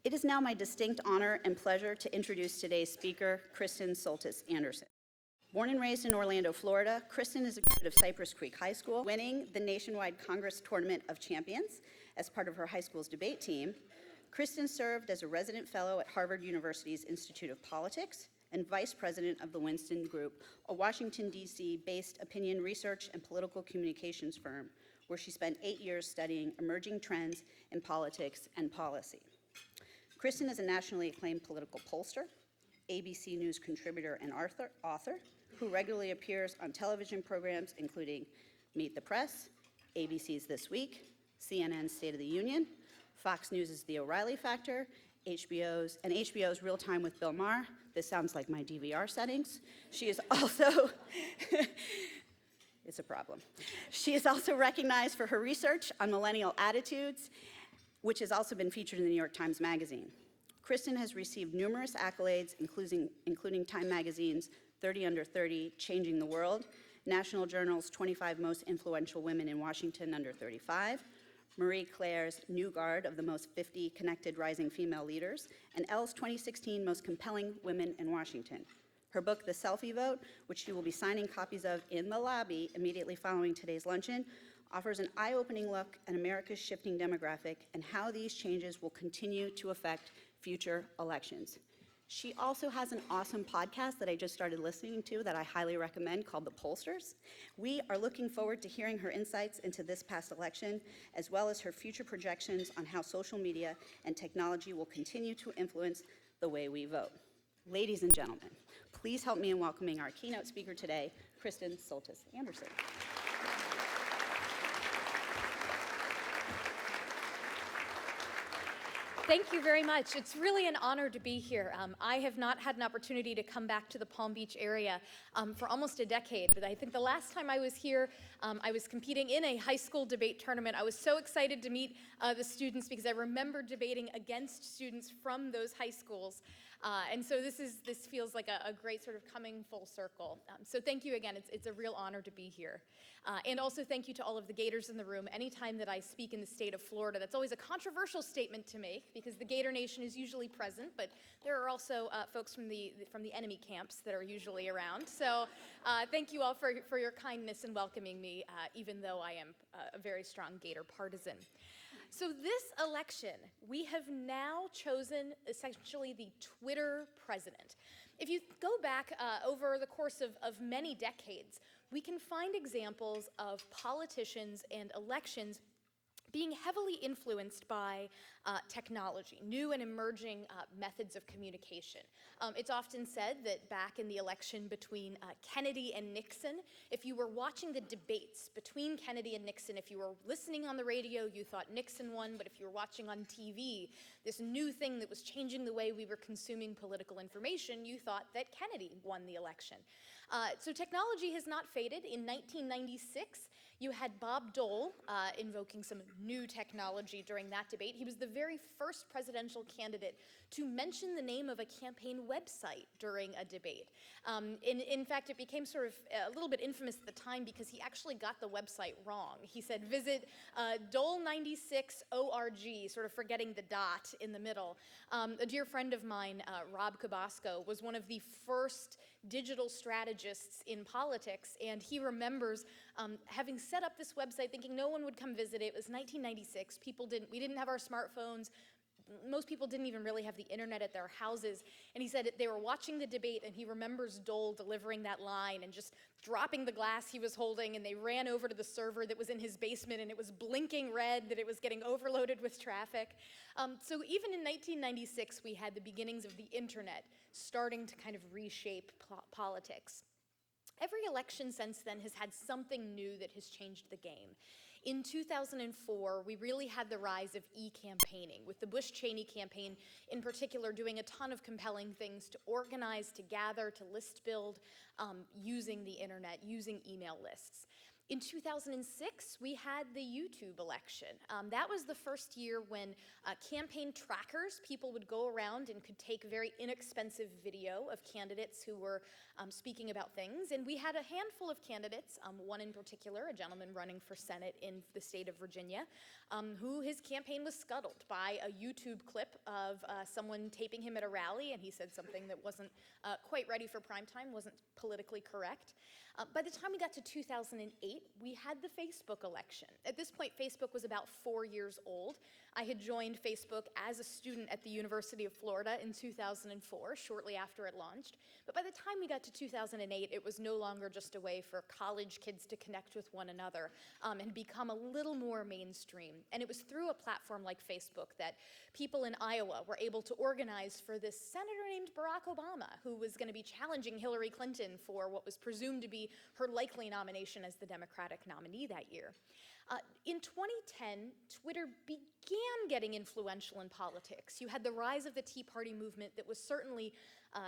It is now my distinct honor and pleasure to introduce today's speaker, Kristen Soltis Anderson. Born and raised in Orlando, Florida, Kristen is a graduate of Cypress Creek High School, winning the nationwide Congress Tournament of Champions as part of her high school's debate team. Kristen served as a resident fellow at Harvard University's Institute of Politics and vice president of the Winston Group, a Washington, D.C. based opinion research and political communications firm, where she spent 8 years studying emerging trends in politics and policy. Kristen is a nationally acclaimed political pollster, ABC News contributor and author, who regularly appears on television programs including Meet the Press, ABC's This Week, CNN's State of the Union, Fox News' The O'Reilly Factor, HBO's Real Time with Bill Maher. This sounds like my DVR settings. She is also, it's a problem. She is also recognized for her research on millennial attitudes, which has also been featured in the New York Times Magazine. Kristen has received numerous accolades, including Time Magazine's 30 Under 30, Changing the World, National Journal's 25 Most Influential Women in Washington Under 35, Marie Claire's New Guard of the Most 50 Connected Rising Female Leaders, and Elle's 2016 Most Compelling Women in Washington. Her book, The Selfie Vote, which she will be signing copies of in the lobby immediately following today's luncheon, offers an eye-opening look at America's shifting demographic and how these changes will continue to affect future elections. She also has an awesome podcast that I just started listening to that I highly recommend called The Pollsters. We are looking forward to hearing her insights into this past election, as well as her future projections on how social media and technology will continue to influence the way we vote. Ladies and gentlemen, please help me in welcoming our keynote speaker today, Kristen Soltis Anderson. Thank you very much. It's really an honor to be here. I have not had an opportunity to come back to the Palm Beach area for almost a decade, but I think the last time I was here, I was competing in a high school debate tournament. I was so excited to meet the students because I remember debating against students from those high schools. And so this feels like a great sort of coming full circle. So thank you again. It's a real honor to be here. And also thank you to all of the Gators in the room. Anytime that I speak in the state of Florida, that's always a controversial statement to make because the Gator Nation is usually present, but there are also folks from the enemy camps that are usually around. So thank you all for your kindness in welcoming me, even though I am a very strong Gator partisan. So this election, we have now chosen essentially the Twitter president. If you go back over the course of many decades, we can find examples of politicians and elections being heavily influenced by technology, new and emerging methods of communication. It's often said that back in the election between Kennedy and Nixon, if you were watching the debates between Kennedy and Nixon, if you were listening on the radio, you thought Nixon won, but if you were watching on TV, this new thing that was changing the way we were consuming political information, you thought that Kennedy won the election. So technology has not faded. In 1996, you had Bob Dole invoking some new technology during that debate. He was the very first presidential candidate to mention the name of a campaign website during a debate. In fact, it became sort of a little bit infamous at the time because he actually got the website wrong. He said, visit Dole96.org, sort of forgetting the dot in the middle. A dear friend of mine, Rob Cabasco, was one of the first digital strategists in politics, and he remembers having set up this website thinking no one would come visit it. It was 1996. We didn't have our smartphones. Most people didn't even really have the internet at their houses. And he said they were watching the debate, and he remembers Dole delivering that line and just dropping the glass he was holding, and they ran over to the server that was in his basement, and it was blinking red that it was getting overloaded with traffic. So even in 1996, we had the beginnings of the internet starting to kind of reshape politics. Every election since then has had something new that has changed the game. In 2004, we really had the rise of e-campaigning, with the Bush-Cheney campaign in particular doing a ton of compelling things to organize, to gather, to list build using the internet, using email lists. In 2006, we had the YouTube election. That was the first year when campaign trackers, people would go around and could take very inexpensive video of candidates who were speaking about things. And we had a handful of candidates, one in particular, a gentleman running for Senate in the state of Virginia, who his campaign was scuttled by a YouTube clip of someone taping him at a rally, and he said something that wasn't quite ready for prime time, wasn't politically correct. By the time we got to 2008, we had the Facebook election. At this point, Facebook was about 4 years old. I had joined Facebook as a student at the University of Florida in 2004, shortly after it launched. But by the time we got to 2008, it was no longer just a way for college kids to connect with one another and become a little more mainstream. And it was through a platform like Facebook that people in Iowa were able to organize for this senator named Barack Obama, who was going to be challenging Hillary Clinton for what was presumed to be her likely nomination as the Democratic nominee that year. In 2010, Twitter began getting influential in politics. You had the rise of the Tea Party movement that was certainly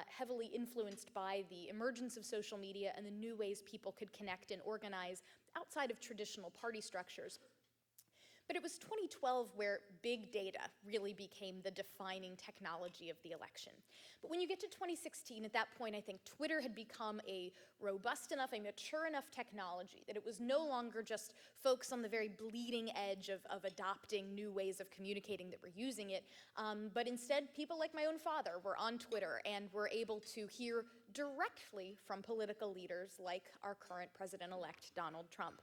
heavily influenced by the emergence of social media and the new ways people could connect and organize outside of traditional party structures. But it was 2012 where big data really became the defining technology of the election. But when you get to 2016, at that point, I think Twitter had become a robust enough, a mature enough technology that it was no longer just folks on the very bleeding edge of adopting new ways of communicating that were using it, but instead people like my own father were on Twitter and were able to hear directly from political leaders like our current president-elect Donald Trump.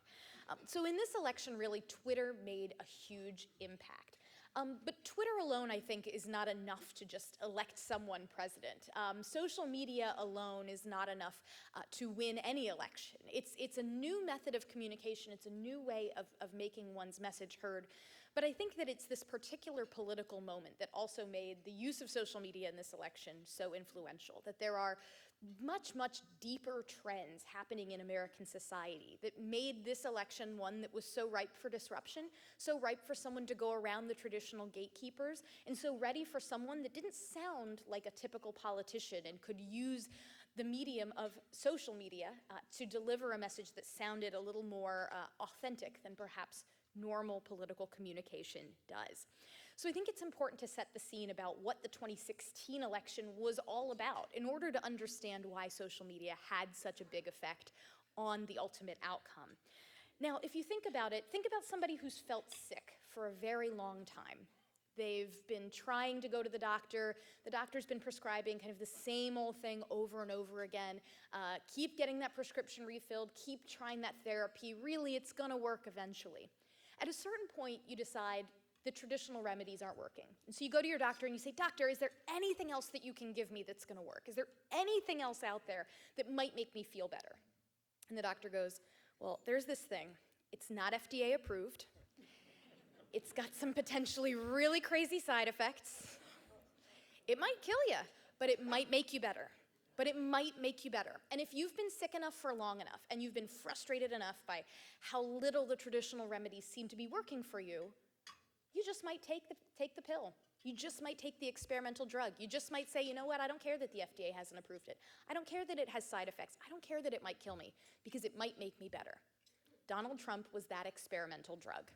So in this election, really, Twitter made a huge impact. But Twitter alone, I think, is not enough to just elect someone president. Social media alone is not enough to win any election. It's a new method of communication. It's a new way of making one's message heard. But I think that it's this particular political moment that also made the use of social media in this election so influential, that there are much, much deeper trends happening in American society that made this election one that was so ripe for disruption, so ripe for someone to go around the traditional gatekeepers, and so ready for someone that didn't sound like a typical politician and could use the medium of social media to deliver a message that sounded a little more authentic than perhaps normal political communication does. So I think it's important to set the scene about what the 2016 election was all about in order to understand why social media had such a big effect on the ultimate outcome. Now, if you think about it, think about somebody who's felt sick for a very long time. They've been trying to go to the doctor's been prescribing kind of the same old thing over and over again. Keep getting that prescription refilled, keep trying that therapy, really it's gonna work eventually. At a certain point, you decide the traditional remedies aren't working. And so you go to your doctor and you say, "Doctor, is there anything else that you can give me that's gonna work? Is there anything else out there that might make me feel better?" And the doctor goes, "Well, there's this thing. It's not FDA approved. It's got some potentially really crazy side effects. It might kill you, but it might make you better. But it might make you better." And if you've been sick enough for long enough, and you've been frustrated enough by how little the traditional remedies seem to be working for you, you just might take the pill. You just might take the experimental drug. You just might say, "You know what, I don't care that the FDA hasn't approved it. I don't care that it has side effects. I don't care that it might kill me, because it might make me better." Donald Trump was that experimental drug.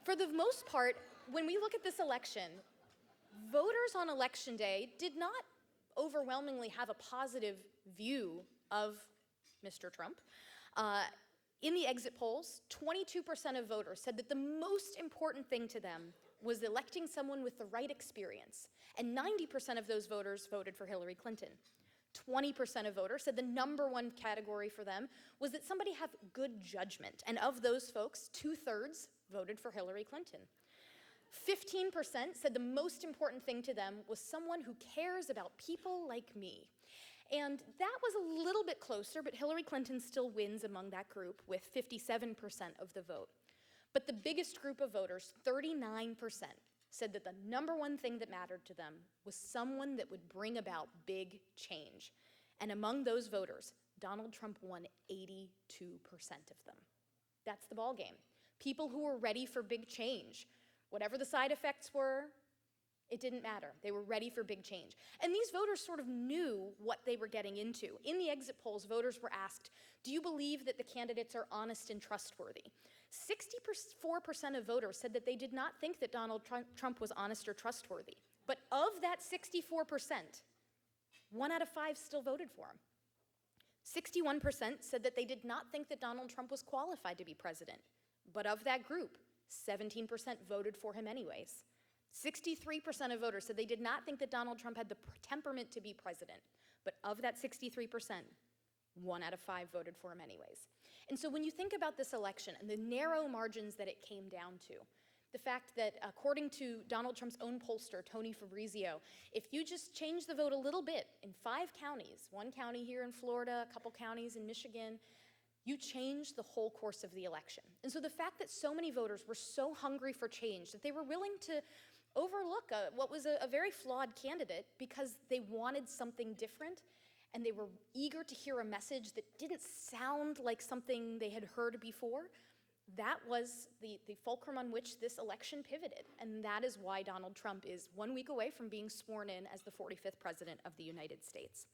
For the most part, when we look at this election, voters on election day did not overwhelmingly have a positive view of Mr. Trump. In the exit polls, 22% of voters said that the most important thing to them was electing someone with the right experience, and 90% of those voters voted for Hillary Clinton. 20% of voters said the number one category for them was that somebody have good judgment, and of those folks, 2/3 voted for Hillary Clinton. 15% said the most important thing to them was someone who cares about people like me. And that was a little bit closer, but Hillary Clinton still wins among that group with 57% of the vote. But the biggest group of voters, 39%, said that the number one thing that mattered to them was someone that would bring about big change. And among those voters, Donald Trump won 82% of them. That's the ballgame. People who were ready for big change. Whatever the side effects were, It didn't matter. They were ready for big change. And these voters sort of knew what they were getting into. In the exit polls, voters were asked, do you believe that the candidates are honest and trustworthy? 64% of voters said that they did not think that Donald Trump was honest or trustworthy. But of that 64%, 1 out of 5 still voted for him. 61% said that they did not think that Donald Trump was qualified to be president. But of that group, 17% voted for him anyways. 63% of voters said they did not think that Donald Trump had the temperament to be president. But of that 63%, 1 out of 5 voted for him anyways. And so when you think about this election and the narrow margins that it came down to, the fact that according to Donald Trump's own pollster, Tony Fabrizio, if you just change the vote a little bit in 5 counties, 1 county here in Florida, a couple counties in Michigan, you change the whole course of the election. And so the fact that so many voters were so hungry for change that they were willing to overlook what was a very flawed candidate because they wanted something different and they were eager to hear a message that didn't sound like something they had heard before, that was the fulcrum on which this election pivoted. And that is why Donald Trump is 1 week away from being sworn in as the 45th president of the United States.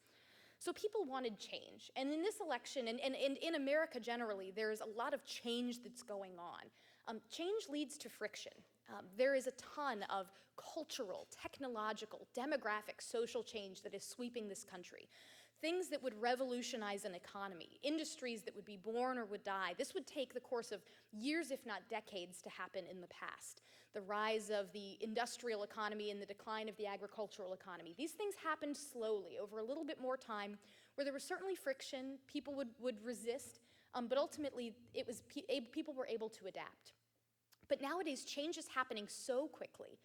So people wanted change. And in this election, and in America generally, there's a lot of change that's going on. Change leads to friction. There is a ton of cultural, technological, demographic, social change that is sweeping this country. Things that would revolutionize an economy, industries that would be born or would die. This would take the course of years, if not decades, to happen in the past. The rise of the industrial economy and the decline of the agricultural economy. These things happened slowly over a little bit more time, where there was certainly friction, people would resist, but ultimately people were able to adapt. But nowadays, change is happening so quickly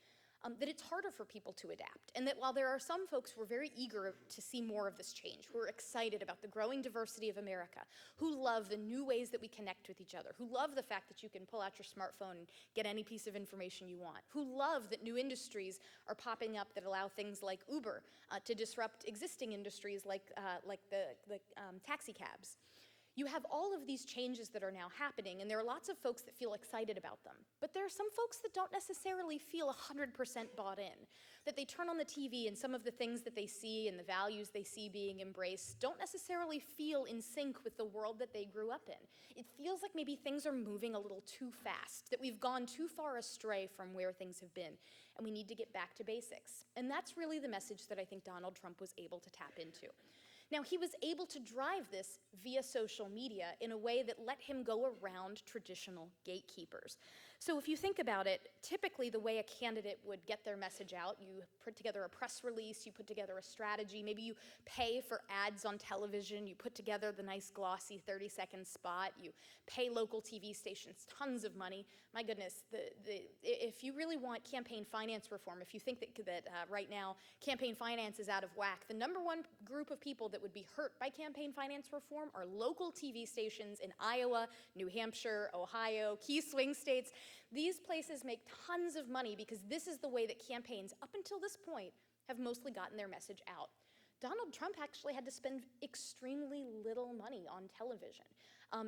that it's harder for people to adapt. And that while there are some folks who are very eager to see more of this change, who are excited about the growing diversity of America, who love the new ways that we connect with each other, who love the fact that you can pull out your smartphone and get any piece of information you want, who love that new industries are popping up that allow things like Uber to disrupt existing industries like the taxi cabs. You have all of these changes that are now happening, and there are lots of folks that feel excited about them. But there are some folks that don't necessarily feel 100% bought in, that they turn on the TV and some of the things that they see and the values they see being embraced don't necessarily feel in sync with the world that they grew up in. It feels like maybe things are moving a little too fast, that we've gone too far astray from where things have been, and we need to get back to basics. And that's really the message that I think Donald Trump was able to tap into. Now, he was able to drive this via social media in a way that let him go around traditional gatekeepers. So if you think about it, typically the way a candidate would get their message out, you put together a press release, you put together a strategy, maybe you pay for ads on television, you put together the nice glossy 30-second spot, you pay local TV stations tons of money. My goodness, if you really want campaign finance reform, if you think that right now campaign finance is out of whack, the number one group of people that would be hurt by campaign finance reform are local TV stations in Iowa, New Hampshire, Ohio, key swing states. These places make tons of money because this is the way that campaigns, up until this point, have mostly gotten their message out. Donald Trump actually had to spend extremely little money on television.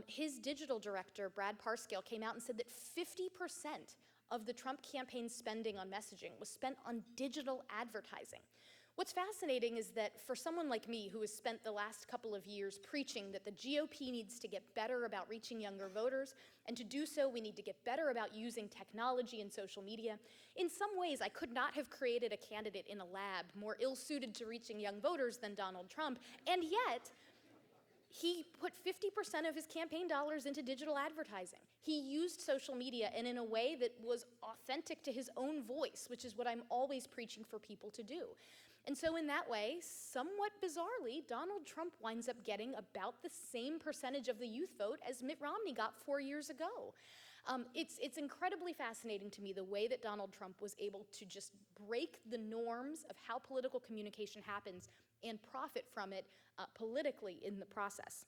His digital director, Brad Parscale, came out and said that 50% of the Trump campaign spending on messaging was spent on digital advertising. What's fascinating is that for someone like me who has spent the last couple of years preaching that the GOP needs to get better about reaching younger voters, and to do so we need to get better about using technology and social media, in some ways I could not have created a candidate in a lab more ill-suited to reaching young voters than Donald Trump, and yet he put 50% of his campaign dollars into digital advertising. He used social media and in a way that was authentic to his own voice, which is what I'm always preaching for people to do. And so in that way, somewhat bizarrely, Donald Trump winds up getting about the same percentage of the youth vote as Mitt Romney got 4 years ago. It's incredibly fascinating to me the way that Donald Trump was able to just break the norms of how political communication happens and profit from it politically in the process.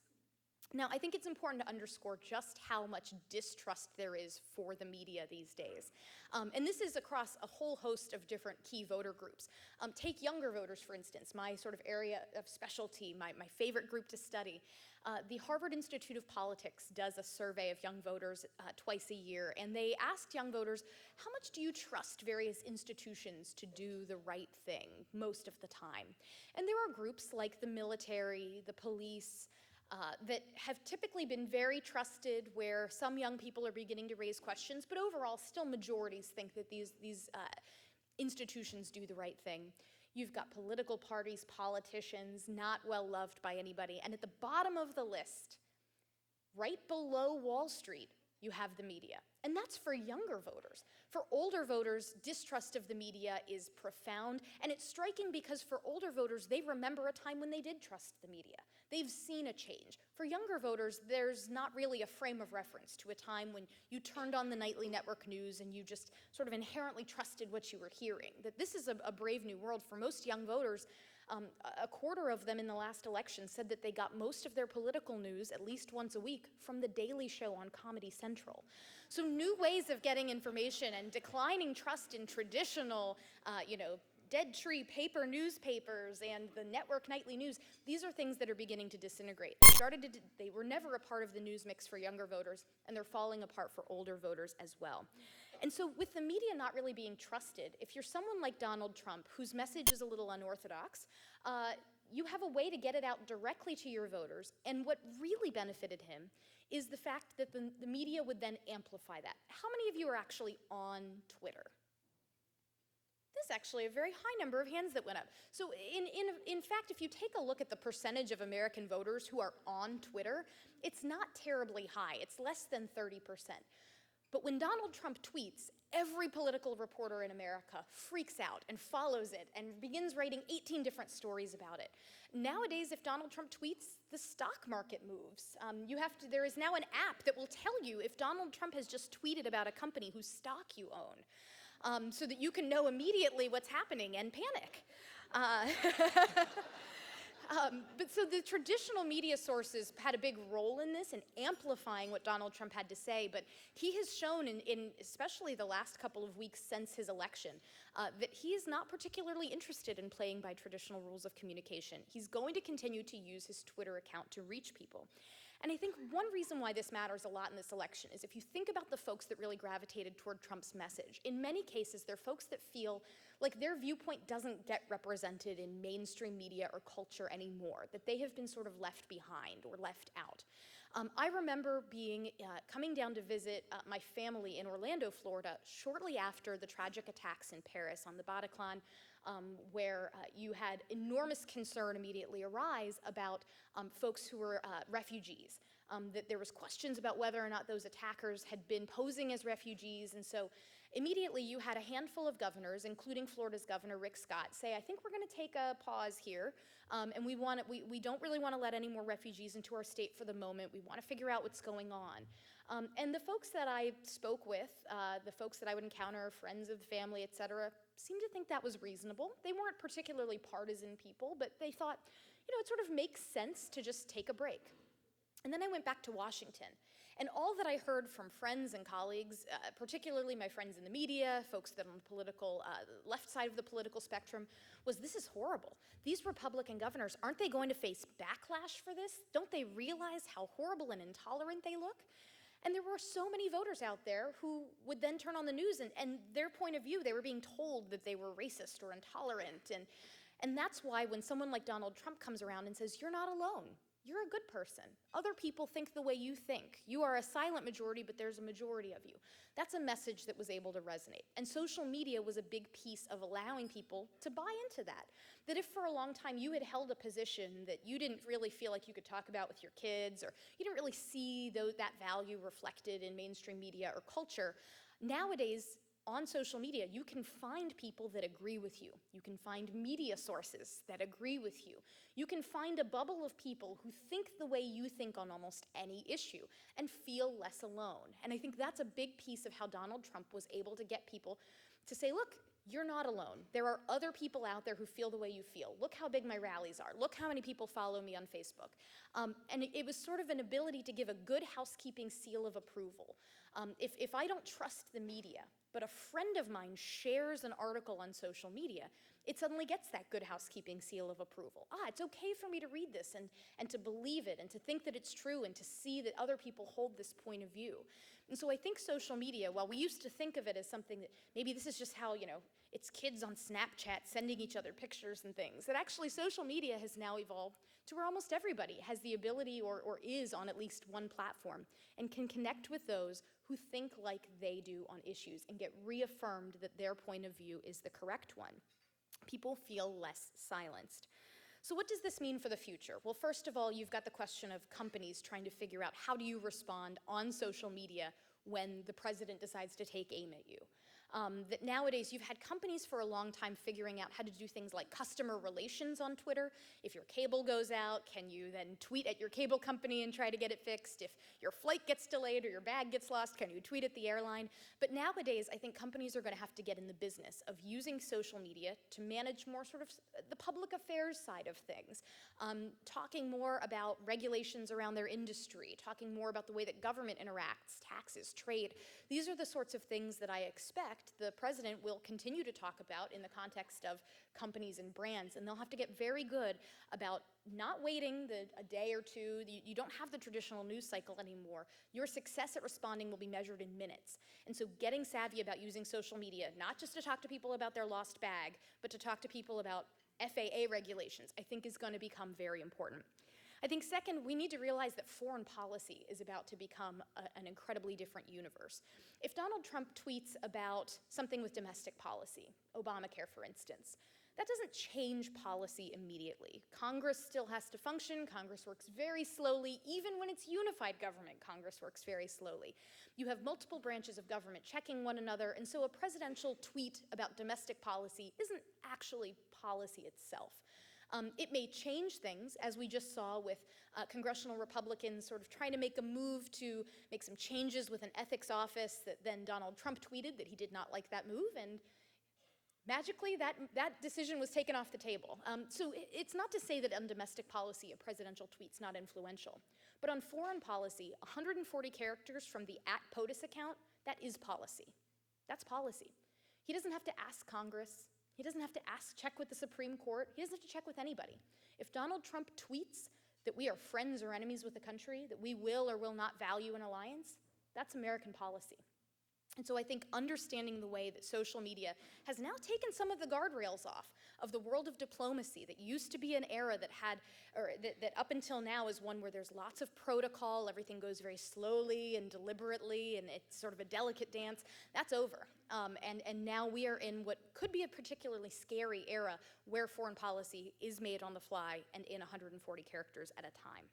Now, I think it's important to underscore just how much distrust there is for the media these days. And this is across a whole host of different key voter groups. Take younger voters, for instance, my sort of area of specialty, my favorite group to study. The Harvard Institute of Politics does a survey of young voters twice a year, and they asked young voters, how much do you trust various institutions to do the right thing most of the time? And there are groups like the military, the police, that have typically been very trusted, where some young people are beginning to raise questions, but overall still majorities think that these institutions do the right thing. You've got political parties, politicians, not well loved by anybody, and at the bottom of the list, right below Wall Street, you have the media. And that's for younger voters. For older voters, distrust of the media is profound, and it's striking because for older voters, they remember a time when they did trust the media. They've seen a change. For younger voters, there's not really a frame of reference to a time when you turned on the nightly network news and you just sort of inherently trusted what you were hearing. That this is a brave new world. For most young voters, a quarter of them in the last election said that they got most of their political news at least once a week from The Daily Show on Comedy Central. So new ways of getting information and declining trust in traditional, dead tree paper newspapers and the network nightly news, these are things that are beginning to disintegrate. They were never a part of the news mix for younger voters, and they're falling apart for older voters as well. And so with the media not really being trusted, if you're someone like Donald Trump, whose message is a little unorthodox, you have a way to get it out directly to your voters. And what really benefited him is the fact that the media would then amplify that. How many of you are actually on Twitter? There's actually a very high number of hands that went up. So in fact, if you take a look at the percentage of American voters who are on Twitter, it's not terribly high. It's less than 30%. But when Donald Trump tweets, every political reporter in America freaks out and follows it and begins writing 18 different stories about it. Nowadays, if Donald Trump tweets, the stock market moves. There is now an app that will tell you if Donald Trump has just tweeted about a company whose stock you own, so that you can know immediately what's happening and panic. But so the traditional media sources had a big role in this, in amplifying what Donald Trump had to say, but he has shown in especially the last couple of weeks since his election, that he is not particularly interested in playing by traditional rules of communication. He's going to continue to use his Twitter account to reach people. And I think one reason why this matters a lot in this election is if you think about the folks that really gravitated toward Trump's message, in many cases, they're folks that feel like their viewpoint doesn't get represented in mainstream media or culture anymore, that they have been sort of left behind or left out. I remember coming down to visit my family in Orlando, Florida, shortly after the tragic attacks in Paris on the Bataclan, where you had enormous concern immediately arise about folks who were refugees, that there was questions about whether or not those attackers had been posing as refugees, and so immediately you had a handful of governors, including Florida's Governor Rick Scott, say, I think we're going to take a pause here, and we don't really want to let any more refugees into our state for the moment. We want to figure out what's going on. And the folks that I spoke with, the folks that I would encounter, friends of the family, et cetera, seemed to think that was reasonable. They weren't particularly partisan people, but they thought, it sort of makes sense to just take a break. And then I went back to Washington, and all that I heard from friends and colleagues, particularly my friends in the media, folks that are on the political, left side of the political spectrum, was this is horrible. These Republican governors, aren't they going to face backlash for this? Don't they realize how horrible and intolerant they look? And there were so many voters out there who would then turn on the news, and their point of view, they were being told that they were racist or intolerant. And that's why when someone like Donald Trump comes around and says, you're not alone, you're a good person. Other people think the way you think. You are a silent majority, but there's a majority of you. That's a message that was able to resonate. And social media was a big piece of allowing people to buy into that. That if for a long time you had held a position that you didn't really feel like you could talk about with your kids, or you didn't really see that value reflected in mainstream media or culture, nowadays, on social media, you can find people that agree with you. You can find media sources that agree with you. You can find a bubble of people who think the way you think on almost any issue and feel less alone. And I think that's a big piece of how Donald Trump was able to get people to say, look, you're not alone. There are other people out there who feel the way you feel. Look how big my rallies are. Look how many people follow me on Facebook. And it was sort of an ability to give a good housekeeping seal of approval. If I don't trust the media, but a friend of mine shares an article on social media, it suddenly gets that good housekeeping seal of approval. It's okay for me to read this and to believe it and to think that it's true and to see that other people hold this point of view. And so I think social media, while we used to think of it as something that maybe this is just how, it's kids on Snapchat sending each other pictures and things, that actually social media has now evolved to where almost everybody has the ability or is on at least one platform and can connect with those who think like they do on issues and get reaffirmed that their point of view is the correct one. People feel less silenced. So what does this mean for the future? Well, first of all, you've got the question of companies trying to figure out how do you respond on social media when the president decides to take aim at you. That nowadays you've had companies for a long time figuring out how to do things like customer relations on Twitter. If your cable goes out, can you then tweet at your cable company and try to get it fixed? If your flight gets delayed or your bag gets lost, can you tweet at the airline? But nowadays, I think companies are going to have to get in the business of using social media to manage more sort of the public affairs side of things, talking more about regulations around their industry, talking more about the way that government interacts, taxes, trade. These are the sorts of things that I expect the president will continue to talk about in the context of companies and brands, and they'll have to get very good about not waiting a day or two. You don't have the traditional news cycle anymore. Your success at responding will be measured in minutes. And so getting savvy about using social media, not just to talk to people about their lost bag, but to talk to people about FAA regulations, I think is going to become very important. I think second, we need to realize that foreign policy is about to become an incredibly different universe. If Donald Trump tweets about something with domestic policy, Obamacare for instance, that doesn't change policy immediately. Congress still has to function. Congress works very slowly. Even when it's unified government, Congress works very slowly. You have multiple branches of government checking one another, and so a presidential tweet about domestic policy isn't actually policy itself. It may change things, as we just saw with congressional Republicans sort of trying to make a move to make some changes with an ethics office that then Donald Trump tweeted that he did not like that move, and magically that decision was taken off the table. So it's not to say that on domestic policy a presidential tweet's not influential, but on foreign policy, 140 characters from the @POTUS account, that is policy. That's policy. He doesn't have to ask Congress. He doesn't have to check with the Supreme Court. He doesn't have to check with anybody. If Donald Trump tweets that we are friends or enemies with the country, that we will or will not value an alliance, that's American policy. And so I think understanding the way that social media has now taken some of the guardrails off of the world of diplomacy that used to be an era that had, or that up until now is one where there's lots of protocol, everything goes very slowly and deliberately, and it's sort of a delicate dance, that's over. And now we are in what could be a particularly scary era where foreign policy is made on the fly and in 140 characters at a time.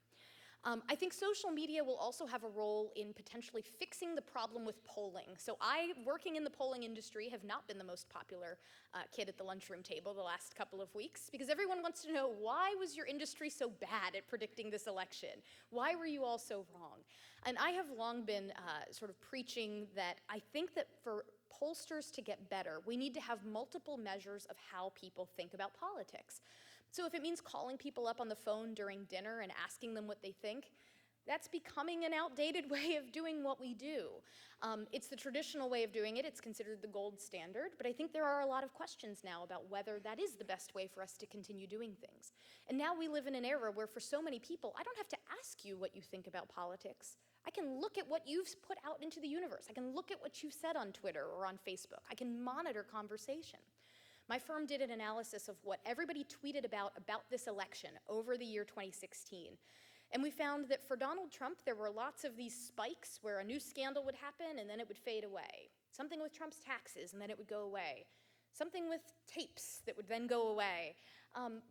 I think social media will also have a role in potentially fixing the problem with polling. So I, working in the polling industry, have not been the most popular kid at the lunchroom table the last couple of weeks, because everyone wants to know, why was your industry so bad at predicting this election? Why were you all so wrong? And I have long been sort of preaching that I think that for pollsters to get better, we need to have multiple measures of how people think about politics. So if it means calling people up on the phone during dinner and asking them what they think, that's becoming an outdated way of doing what we do. It's the traditional way of doing it. It's considered the gold standard, but I think there are a lot of questions now about whether that is the best way for us to continue doing things. And now we live in an era where for so many people, I don't have to ask you what you think about politics. I can look at what you've put out into the universe. I can look at what you've said on Twitter or on Facebook. I can monitor conversation. My firm did an analysis of what everybody tweeted about this election over the year 2016. And we found that for Donald Trump, there were lots of these spikes where a new scandal would happen and then it would fade away. Something with Trump's taxes and then it would go away. Something with tapes that would then go away.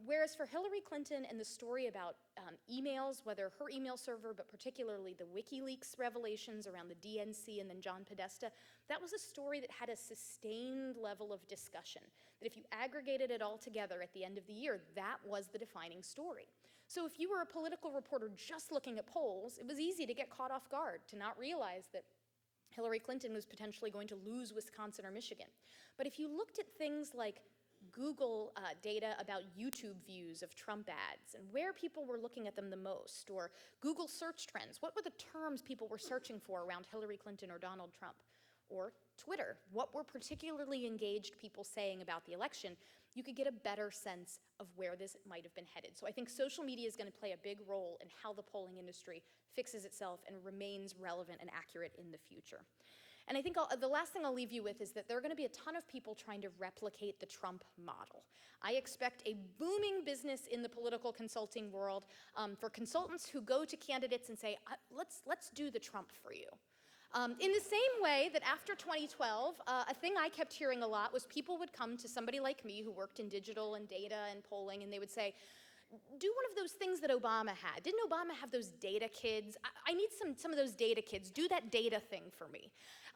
Whereas for Hillary Clinton and the story about emails, whether her email server, but particularly the WikiLeaks revelations around the DNC and then John Podesta, that was a story that had a sustained level of discussion. That if you aggregated it all together at the end of the year, that was the defining story. So if you were a political reporter just looking at polls, it was easy to get caught off guard, to not realize that Hillary Clinton was potentially going to lose Wisconsin or Michigan. But if you looked at things like Google data about YouTube views of Trump ads and where people were looking at them the most, or Google search trends, what were the terms people were searching for around Hillary Clinton or Donald Trump? Or Twitter, what were particularly engaged people saying about the election, you could get a better sense of where this might have been headed. So I think social media is going to play a big role in how the polling industry fixes itself and remains relevant and accurate in the future. And I think the last thing I'll leave you with is that there are going to be a ton of people trying to replicate the Trump model. I expect a booming business in the political consulting world for consultants who go to candidates and say, let's do the Trump for you. In the same way that after 2012, a thing I kept hearing a lot was people would come to somebody like me who worked in digital and data and polling, and they would say, do one of those things that Obama had. Didn't Obama have those data kids? I need some of those data kids. Do that data thing for me.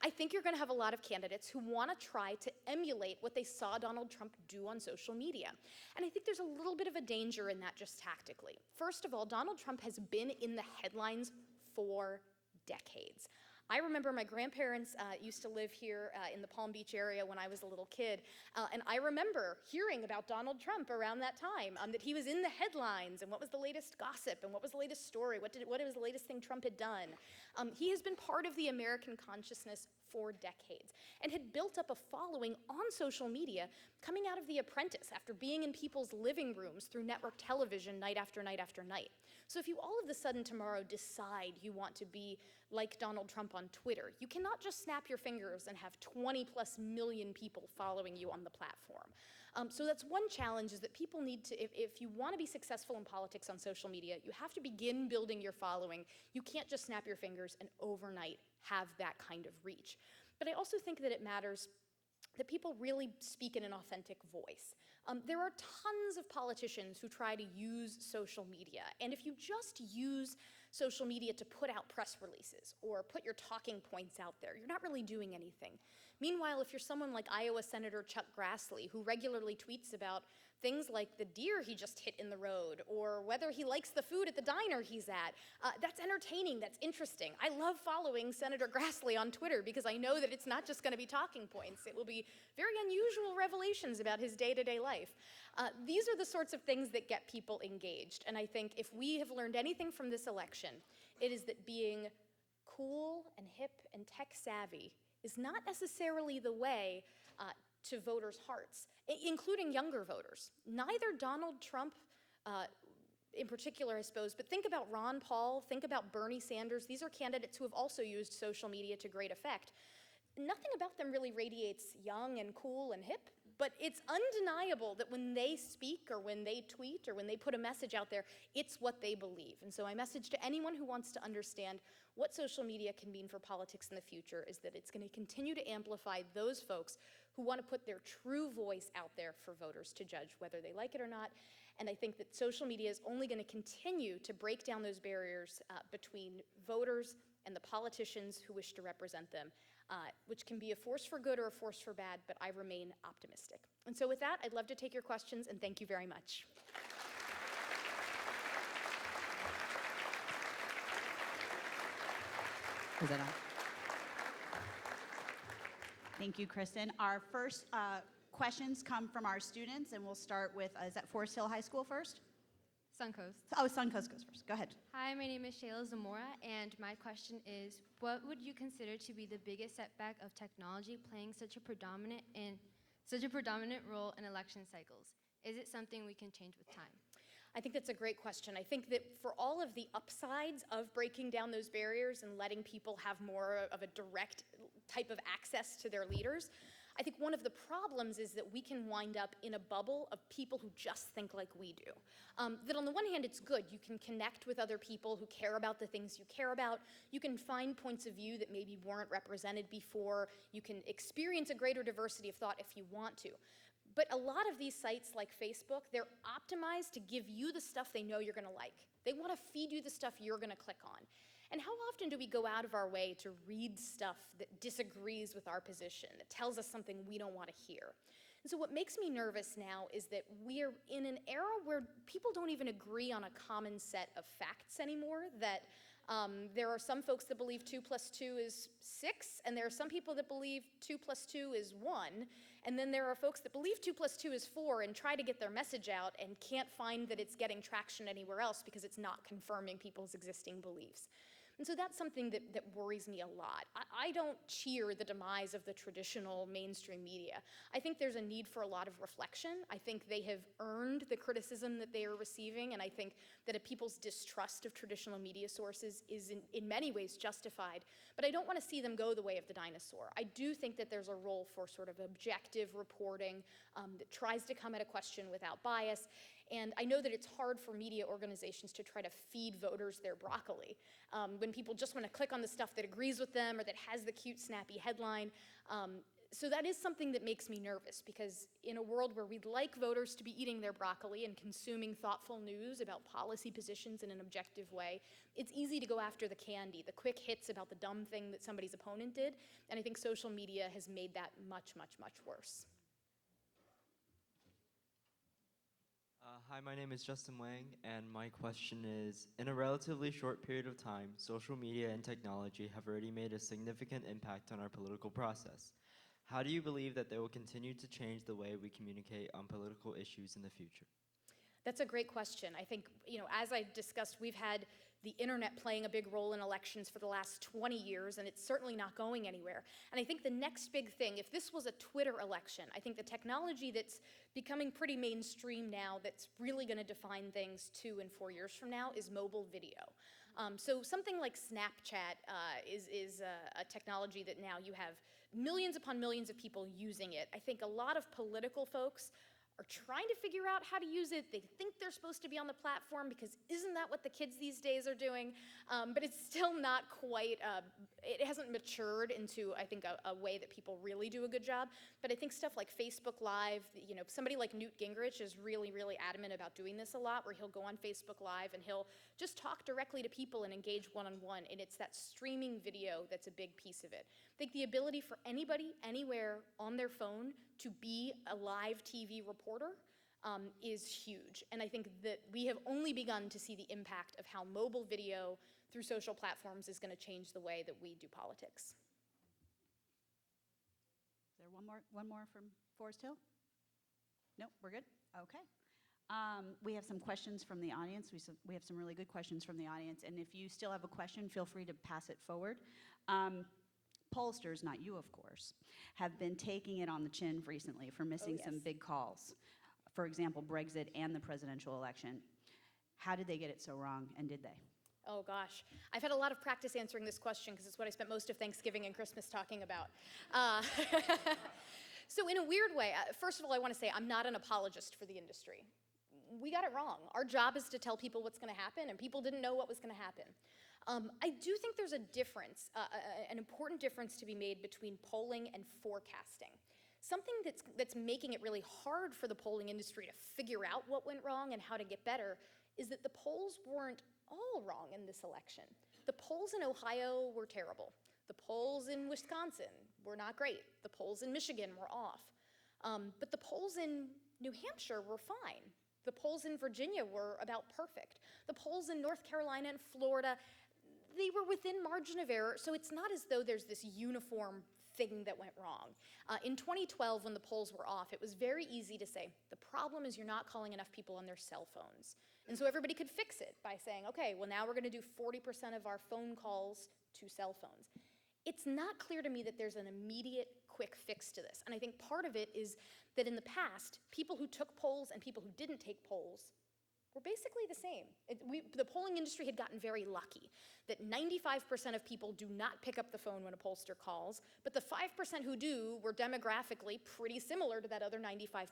I think you're going to have a lot of candidates who want to try to emulate what they saw Donald Trump do on social media. And I think there's a little bit of a danger in that just tactically. First of all, Donald Trump has been in the headlines for decades. I remember my grandparents used to live here in the Palm Beach area when I was a little kid, and I remember hearing about Donald Trump around that time, that he was in the headlines, and what was the latest gossip, and what was the latest story, what was the latest thing Trump had done. He has been part of the American consciousness for decades and had built up a following on social media coming out of The Apprentice after being in people's living rooms through network television night after night after night. So if you all of a sudden tomorrow decide you want to be like Donald Trump on Twitter, you cannot just snap your fingers and have 20+ million people following you on the platform. So that's one challenge, is that people need to, if you want to be successful in politics on social media, you have to begin building your following. You can't just snap your fingers and overnight have that kind of reach. But I also think that it matters that people really speak in an authentic voice. There are tons of politicians who try to use social media, and if you just use social media to put out press releases or put your talking points out there, you're not really doing anything. Meanwhile, if you're someone like Iowa Senator Chuck Grassley, who regularly tweets about things like the deer he just hit in the road, or whether he likes the food at the diner he's at, that's entertaining, that's interesting. I love following Senator Grassley on Twitter because I know that it's not just going to be talking points. It will be very unusual revelations about his day-to-day life. These are the sorts of things that get people engaged, and I think if we have learned anything from this election, it is that being cool and hip and tech-savvy is not necessarily the way to voters' hearts, including younger voters. Neither Donald Trump in particular, I suppose, but think about Ron Paul, think about Bernie Sanders. These are candidates who have also used social media to great effect. Nothing about them really radiates young and cool and hip, but it's undeniable that when they speak or when they tweet or when they put a message out there, it's what they believe. And so my message to anyone who wants to understand what social media can mean for politics in the future is that it's going to continue to amplify those folks who want to put their true voice out there for voters to judge whether they like it or not. And I think that social media is only going to continue to break down those barriers between voters and the politicians who wish to represent them, which can be a force for good or a force for bad, but I remain optimistic. And so with that, I'd love to take your questions, and thank you very much. Is that on? Thank you, Kristen. Our first questions come from our students, and we'll start with, is that Forest Hill High School first? Suncoast. Oh, Suncoast goes first. Go ahead. Hi, my name is Shayla Zamora, and my question is, what would you consider to be the biggest setback of technology playing such a predominant role in election cycles? Is it something we can change with time? I think that's a great question. I think that for all of the upsides of breaking down those barriers and letting people have more of a direct type of access to their leaders, I think one of the problems is that we can wind up in a bubble of people who just think like we do. That on the one hand, it's good. You can connect with other people who care about the things you care about. You can find points of view that maybe weren't represented before. You can experience a greater diversity of thought if you want to. But a lot of these sites like Facebook, they're optimized to give you the stuff they know you're going to like. They want to feed you the stuff you're going to click on. And how often do we go out of our way to read stuff that disagrees with our position, that tells us something we don't want to hear? And so what makes me nervous now is that we're in an era where people don't even agree on a common set of facts anymore, that There are some folks that believe 2 + 2 is 6, and there are some people that believe 2 + 2 is 1, and then there are folks that believe 2 + 2 is 4 and try to get their message out and can't find that it's getting traction anywhere else because it's not confirming people's existing beliefs. And so that's something that worries me a lot. I don't cheer the demise of the traditional mainstream media. I think there's a need for a lot of reflection. I think they have earned the criticism that they are receiving, and I think that people's distrust of traditional media sources is in many ways justified. But I don't want to see them go the way of the dinosaur. I do think that there's a role for sort of objective reporting that tries to come at a question without bias. And I know that it's hard for media organizations to try to feed voters their broccoli. When people just want to click on the stuff that agrees with them or that has the cute, snappy headline. So that is something that makes me nervous, because in a world where we'd like voters to be eating their broccoli and consuming thoughtful news about policy positions in an objective way, it's easy to go after the candy, the quick hits about the dumb thing that somebody's opponent did. And I think social media has made that much, much, much worse. Hi, my name is Justin Wang, and my question is, in a relatively short period of time, social media and technology have already made a significant impact on our political process. How do you believe that they will continue to change the way we communicate on political issues in the future? That's a great question. I think, as I discussed, we've had the internet playing a big role in elections for the last 20 years, and it's certainly not going anywhere. And I think the next big thing, if this was a Twitter election, I think the technology that's becoming pretty mainstream now that's really going to define things 2 and 4 years from now is mobile video. So something like Snapchat is a technology that now you have millions upon millions of people using it. I think a lot of political folks are trying to figure out how to use it. They think they're supposed to be on the platform because isn't that what the kids these days are doing? But it's still not quite, it hasn't matured into, I think, a way that people really do a good job. But I think stuff like Facebook Live, somebody like Newt Gingrich is really, really adamant about doing this a lot, where he'll go on Facebook Live and he'll just talk directly to people and engage one-on-one. And it's that streaming video that's a big piece of it. I think the ability for anybody, anywhere on their phone to be a live TV reporter is huge. And I think that we have only begun to see the impact of how mobile video through social platforms is going to change the way that we do politics. Is there one more from Forest Hill? No, we're good? Okay. We have some questions from the audience. We have some really good questions from the audience. And if you still have a question, feel free to pass it forward. Pollsters, not you, of course, have been taking it on the chin recently for missing some big calls. For example, Brexit and the presidential election. How did they get it so wrong, and did they? Oh gosh, I've had a lot of practice answering this question because it's what I spent most of Thanksgiving and Christmas talking about. So in a weird way, first of all, I want to say I'm not an apologist for the industry. We got it wrong. Our job is to tell people what's going to happen, and people didn't know what was going to happen. I do think there's a difference, an important difference to be made between polling and forecasting. Something that's making it really hard for the polling industry to figure out what went wrong and how to get better is that the polls weren't all wrong in this election. The polls in Ohio were terrible. The polls in Wisconsin were not great. The polls in Michigan were off. But the polls in New Hampshire were fine. The polls in Virginia were about perfect. The polls in North Carolina and Florida, they were within margin of error, so it's not as though there's this uniform thing that went wrong. In 2012, when the polls were off, it was very easy to say, the problem is you're not calling enough people on their cell phones. And so everybody could fix it by saying, okay, well now we're going to do 40% of our phone calls to cell phones. It's not clear to me that there's an immediate quick fix to this. And I think part of it is that in the past, people who took polls and people who didn't take polls were basically the same. The polling industry had gotten very lucky that 95% of people do not pick up the phone when a pollster calls, but the 5% who do were demographically pretty similar to that other 95%.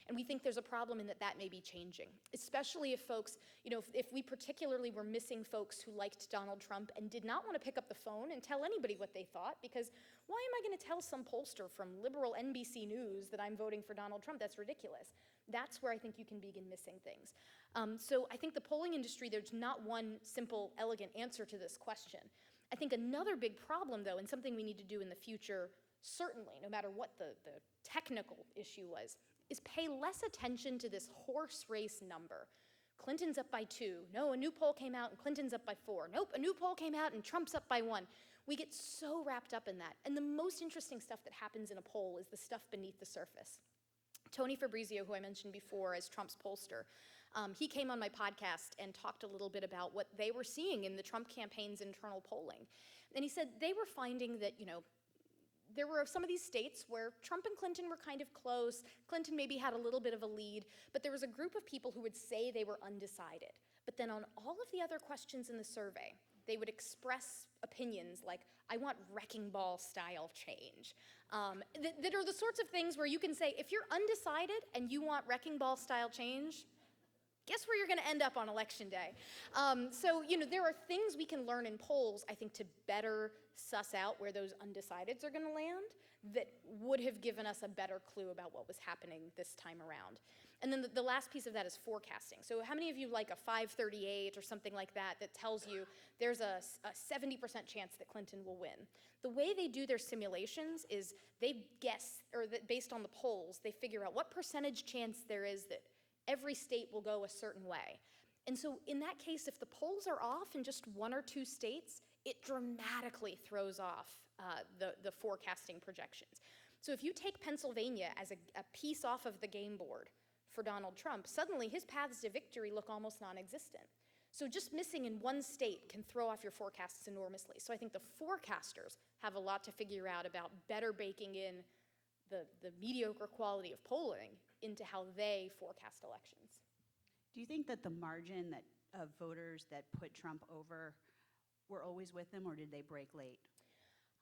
And we think there's a problem in that may be changing, especially if folks, if we particularly were missing folks who liked Donald Trump and did not want to pick up the phone and tell anybody what they thought, because why am I going to tell some pollster from liberal NBC News that I'm voting for Donald Trump? That's ridiculous. That's where I think you can begin missing things. So I think the polling industry, there's not one simple, elegant answer to this question. I think another big problem, though, and something we need to do in the future, certainly, no matter what the technical issue was, is pay less attention to this horse race number. Clinton's up by 2. No, a new poll came out and Clinton's up by 4. Nope, a new poll came out and Trump's up by 1. We get so wrapped up in that. And the most interesting stuff that happens in a poll is the stuff beneath the surface. Tony Fabrizio, who I mentioned before as Trump's pollster, he came on my podcast and talked a little bit about what they were seeing in the Trump campaign's internal polling. And he said they were finding that, there were some of these states where Trump and Clinton were kind of close. Clinton maybe had a little bit of a lead, but there was a group of people who would say they were undecided. But then on all of the other questions in the survey, they would express opinions like, I want wrecking ball style change. That are the sorts of things where you can say, if you're undecided and you want wrecking ball style change, guess where you're going to end up on election day? So, there are things we can learn in polls, I think, to better suss out where those undecideds are going to land that would have given us a better clue about what was happening this time around. And then the last piece of that is forecasting. So how many of you like a 538 or something like that that tells you there's a 70% chance that Clinton will win? The way they do their simulations is they guess, or that based on the polls, they figure out what percentage chance there is that every state will go a certain way. And so in that case, if the polls are off in just 1 or 2 states, it dramatically throws off the forecasting projections. So if you take Pennsylvania as a piece off of the game board for Donald Trump, suddenly his paths to victory look almost non-existent. So just missing in 1 state can throw off your forecasts enormously. So I think the forecasters have a lot to figure out about better baking in the mediocre quality of polling into how they forecast elections. Do you think that the margin of voters that put Trump over were always with him, or did they break late?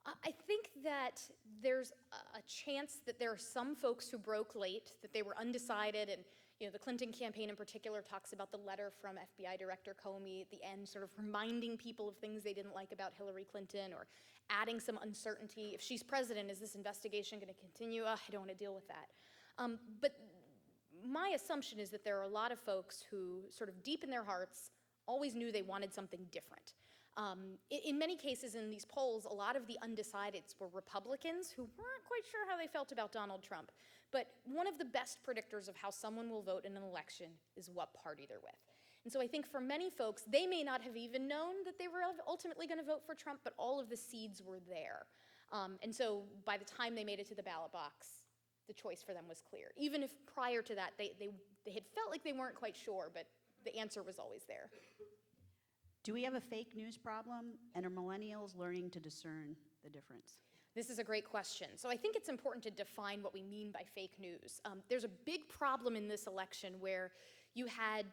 I think that there's a chance that there are some folks who broke late, that they were undecided, and the Clinton campaign in particular talks about the letter from FBI Director Comey at the end, sort of reminding people of things they didn't like about Hillary Clinton, or adding some uncertainty. If she's president, is this investigation going to continue? I don't want to deal with that. But my assumption is that there are a lot of folks who sort of deep in their hearts always knew they wanted something different. In many cases in these polls, a lot of the undecideds were Republicans who weren't quite sure how they felt about Donald Trump. But one of the best predictors of how someone will vote in an election is what party they're with. And so I think for many folks, they may not have even known that they were ultimately going to vote for Trump, but all of the seeds were there. And so by the time they made it to the ballot box, the choice for them was clear. Even if prior to that, they had felt like they weren't quite sure, but the answer was always there. Do we have a fake news problem, and are millennials learning to discern the difference? This is a great question. So I think it's important to define what we mean by fake news. There's a big problem in this election where you had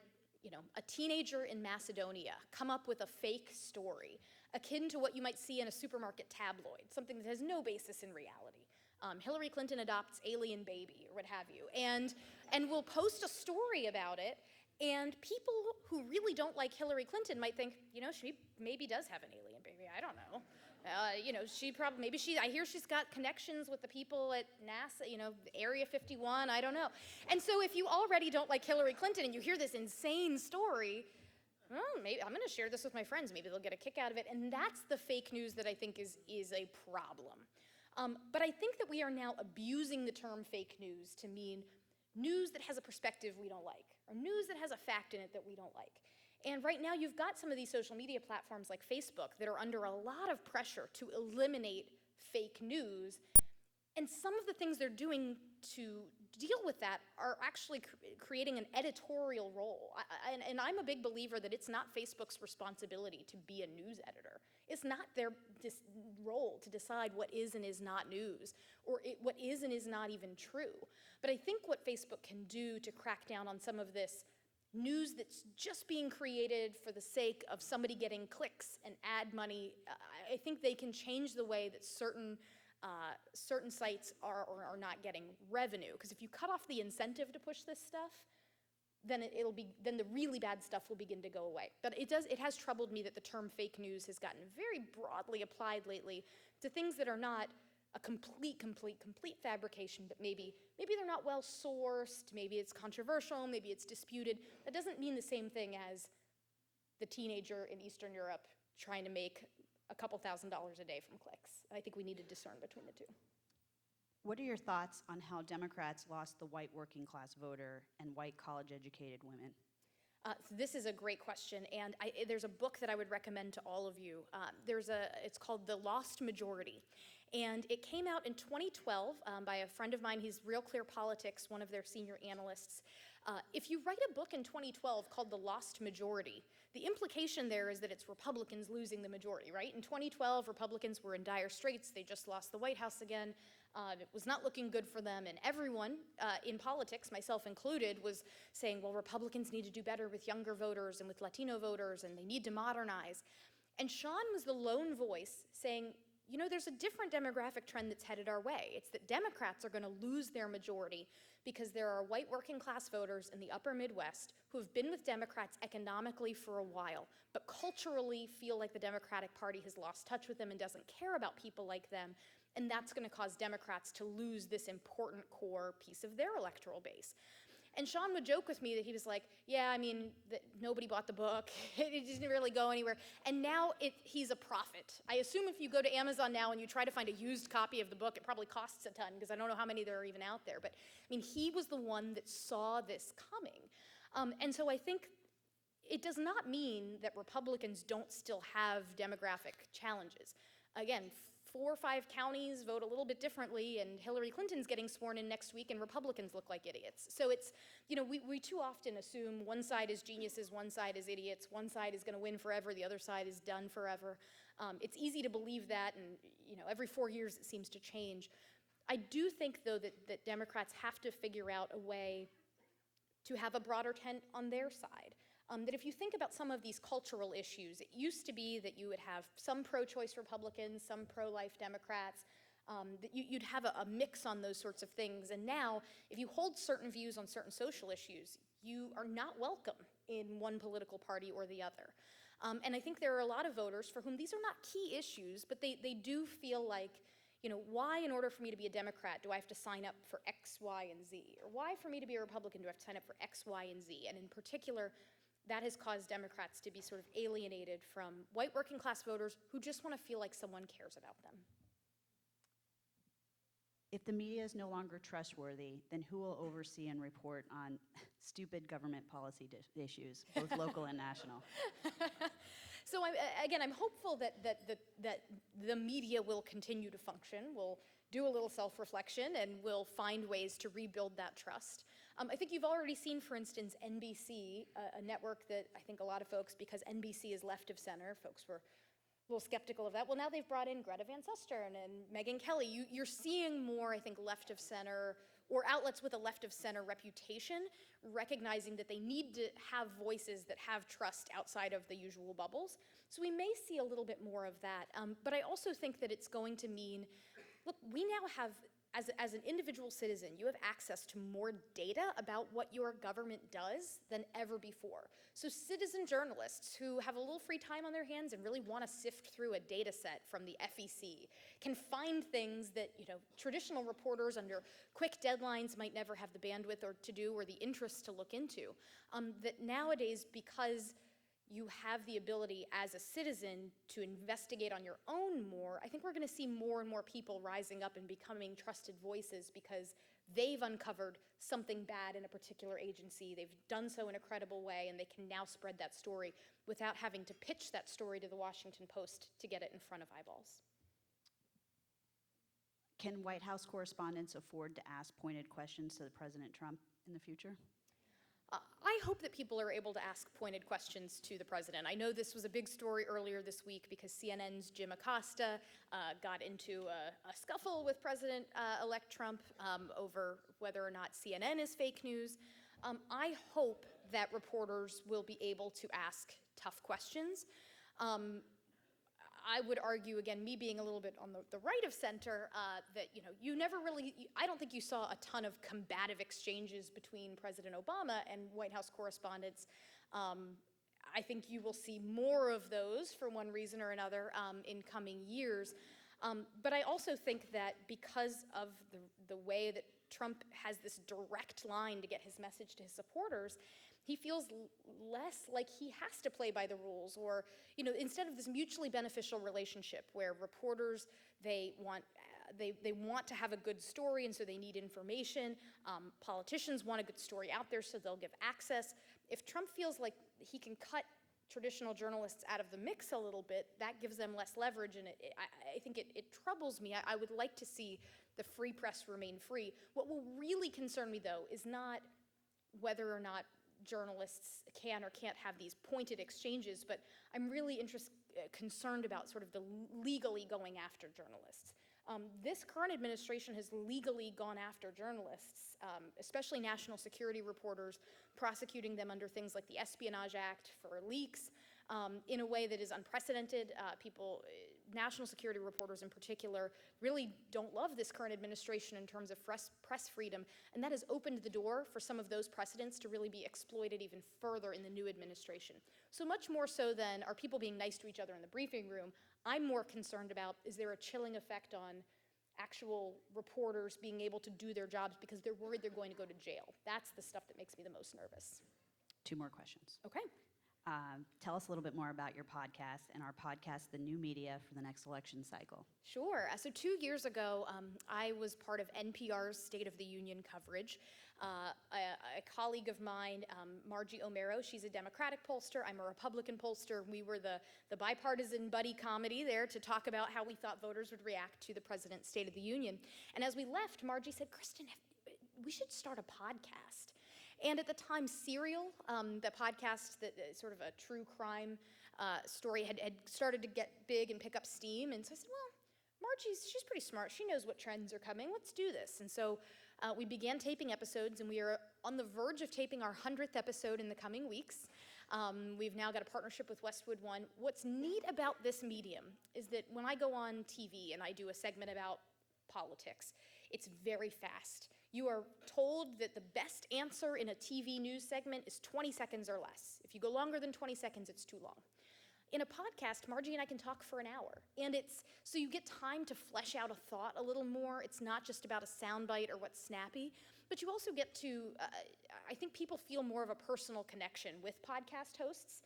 a teenager in Macedonia come up with a fake story, akin to what you might see in a supermarket tabloid, something that has no basis in reality. Hillary Clinton adopts alien baby, or what have you, and will post a story about it. And people who really don't like Hillary Clinton might think, she maybe does have an alien baby. I don't know. I hear she's got connections with the people at NASA, Area 51, I don't know. And so if you already don't like Hillary Clinton and you hear this insane story, well, maybe I'm going to share this with my friends. Maybe they'll get a kick out of it. And that's the fake news that I think is a problem. But I think that we are now abusing the term fake news to mean news that has a perspective we don't like, or news that has a fact in it that we don't like. And right now you've got some of these social media platforms like Facebook that are under a lot of pressure to eliminate fake news. And some of the things they're doing to deal with that are actually creating an editorial role. And I'm a big believer that it's not Facebook's responsibility to be a news editor. It's not their role to decide what is and is not news, or what is and is not even true. But I think what Facebook can do to crack down on some of this news that's just being created for the sake of somebody getting clicks and ad money, I think they can change the way that certain sites are or are not getting revenue. Because if you cut off the incentive to push this stuff, then then the really bad stuff will begin to go away. But it has troubled me that the term fake news has gotten very broadly applied lately to things that are not a complete fabrication, but maybe they're not well sourced, maybe it's controversial, maybe it's disputed. That doesn't mean the same thing as the teenager in Eastern Europe trying to make a couple $1,000s a day from clicks. I think we need to discern between the two. What are your thoughts on how Democrats lost the white working class voter and white college-educated women? This is a great question, and there's a book that I would recommend to all of you. It's called The Lost Majority, and it came out in 2012 by a friend of mine. He's Real Clear Politics, one of their senior analysts. If you write a book in 2012 called The Lost Majority, the implication there is that it's Republicans losing the majority, right? In 2012, Republicans were in dire straits. They just lost the White House again. It was not looking good for them, and everyone in politics, myself included, was saying, well, Republicans need to do better with younger voters and with Latino voters, and they need to modernize. And Sean was the lone voice saying, you know, there's a different demographic trend that's headed our way. It's that Democrats are going to lose their majority because there are white working class voters in the upper Midwest who have been with Democrats economically for a while, but culturally feel like the Democratic Party has lost touch with them and doesn't care about people like them. And that's going to cause Democrats to lose this important core piece of their electoral base. And Sean would joke with me that he was like, yeah, I mean, nobody bought the book. It didn't really go anywhere. And now he's a prophet. I assume if you go to Amazon now and you try to find a used copy of the book, it probably costs a ton, because I don't know how many there are even out there. But I mean, he was the one that saw this coming. And so I think it does not mean that Republicans don't still have demographic challenges. Again, 4 or 5 counties vote a little bit differently, and Hillary Clinton's getting sworn in next week, and Republicans look like idiots. So it's, you know, we too often assume one side is geniuses, one side is idiots, one side is going to win forever, the other side is done forever. It's easy to believe that, and you know, every 4 years it seems to change. I do think, though, that Democrats have to figure out a way to have a broader tent on their side. That if you think about some of these cultural issues, it used to be that you would have some pro-choice Republicans, some pro-life Democrats, that you'd have a mix on those sorts of things. And now, if you hold certain views on certain social issues, you are not welcome in one political party or the other. And I think there are a lot of voters for whom these are not key issues, but they do feel like, you know, why in order for me to be a Democrat do I have to sign up for X, Y, and Z? Or why for me to be a Republican do I have to sign up for X, Y, and Z? And in particular, that has caused Democrats to be sort of alienated from white working class voters who just want to feel like someone cares about them. If the media is no longer trustworthy, then who will oversee and report on stupid government policy issues, both local and national? So I'm hopeful that the media will continue to function, will do a little self-reflection, and will find ways to rebuild that trust. I think you've already seen, for instance, NBC, a network that I think a lot of folks, because NBC is left of center, folks were a little skeptical of that. Well, now they've brought in Greta Van Susteren and Megyn Kelly. You're seeing more, I think, left of center, or outlets with a left of center reputation, recognizing that they need to have voices that have trust outside of the usual bubbles. So we may see a little bit more of that. But I also think that it's going to mean, look, we now have, as an individual citizen, you have access to more data about what your government does than ever before. So citizen journalists who have a little free time on their hands and really want to sift through a data set from the FEC can find things that, you know, traditional reporters under quick deadlines might never have the bandwidth or to do or the interest to look into. That nowadays, because you have the ability as a citizen to investigate on your own more, I think we're going to see more and more people rising up and becoming trusted voices because they've uncovered something bad in a particular agency. They've done so in a credible way, and they can now spread that story without having to pitch that story to the Washington Post to get it in front of eyeballs. Can White House correspondents afford to ask pointed questions to President Trump in the future? I hope that people are able to ask pointed questions to the president. I know this was a big story earlier this week because CNN's Jim Acosta got into a scuffle with President-elect Trump over whether or not CNN is fake news. I hope that reporters will be able to ask tough questions. I would argue, again, me being a little bit on the right of center, that, you know, you never really, I don't think you saw a ton of combative exchanges between President Obama and White House correspondents. I think you will see more of those for one reason or another in coming years. But I also think that because of the way that Trump has this direct line to get his message to his supporters, he feels less like he has to play by the rules, or, you know, instead of this mutually beneficial relationship where reporters, they want they want to have a good story, and so they need information. Politicians want a good story out there, so they'll give access. If Trump feels like he can cut traditional journalists out of the mix a little bit, that gives them less leverage, and I think it troubles me. I would like to see the free press remain free. What will really concern me, though, is not whether or not journalists can or can't have these pointed exchanges, but I'm really concerned about sort of the legally going after journalists. This current administration has legally gone after journalists, especially national security reporters, prosecuting them under things like the Espionage Act for leaks, in a way that is unprecedented. National security reporters in particular, really don't love this current administration in terms of press freedom, and that has opened the door for some of those precedents to really be exploited even further in the new administration. So much more so than are people being nice to each other in the briefing room, I'm more concerned about, is there a chilling effect on actual reporters being able to do their jobs because they're worried they're going to go to jail? That's the stuff that makes me the most nervous. 2 more questions. Okay. Tell us a little bit more about your podcast and our podcast, The New Media for the Next Election Cycle. Sure. So 2 years ago, I was part of NPR's State of the Union coverage. A colleague of mine, Margie Omero, she's a Democratic pollster. I'm a Republican pollster. We were the bipartisan buddy comedy there to talk about how we thought voters would react to the president's State of the Union. And as we left, Margie said, Kristen, we should start a podcast. And at the time, Serial, the podcast that sort of a true crime story, had started to get big and pick up steam. And so I said, well, she's pretty smart. She knows what trends are coming. Let's do this. And so we began taping episodes, and we are on the verge of taping our 100th episode in the coming weeks. We've now got a partnership with Westwood One. What's neat about this medium is that when I go on TV and I do a segment about politics, it's very fast. You are told that the best answer in a TV news segment is 20 seconds or less. If you go longer than 20 seconds, it's too long. In a podcast, Margie and I can talk for an hour. And so you get time to flesh out a thought a little more. It's not just about a soundbite or what's snappy, but you also get to, I think people feel more of a personal connection with podcast hosts.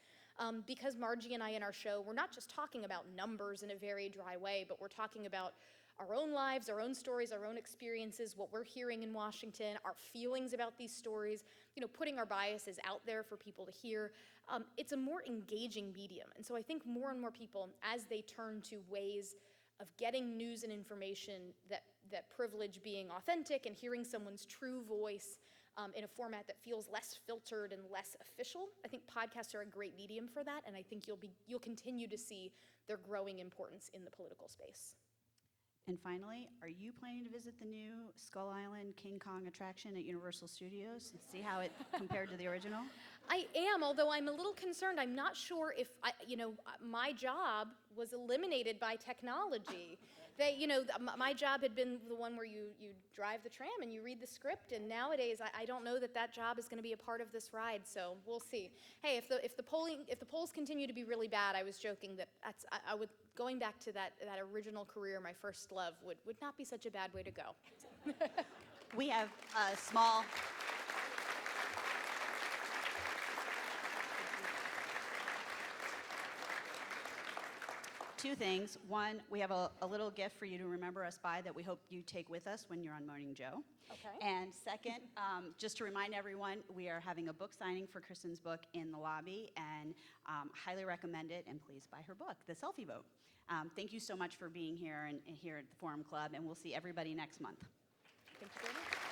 Because Margie and I in our show, we're not just talking about numbers in a very dry way, but we're talking about our own lives, our own stories, our own experiences, what we're hearing in Washington, our feelings about these stories, putting our biases out there for people to hear. It's a more engaging medium. And so I think more and more people, as they turn to ways of getting news and information that privilege being authentic and hearing someone's true voice in a format that feels less filtered and less official, I think podcasts are a great medium for that, and I think you'll continue to see their growing importance in the political space. And finally, are you planning to visit the new Skull Island King Kong attraction at Universal Studios and see how it compared to the original? I am, although I'm a little concerned. I'm not sure if, my job was eliminated by technology. My job had been the one where you drive the tram and you read the script, and nowadays I don't know that job is going to be a part of this ride, so we'll see. Hey, if the polls continue to be really bad, I was joking that going back to that original career, my first love, would not be such a bad way to go. We have a small... Two things. One, we have a little gift for you to remember us by that we hope you take with us when you're on Morning Joe. Okay. And second, just to remind everyone, we are having a book signing for Kristen's book in the lobby, and highly recommend it, and please buy her book, The Selfie Vote. Thank you so much for being here and here at the Forum Club, and we'll see everybody next month. Thank you very much.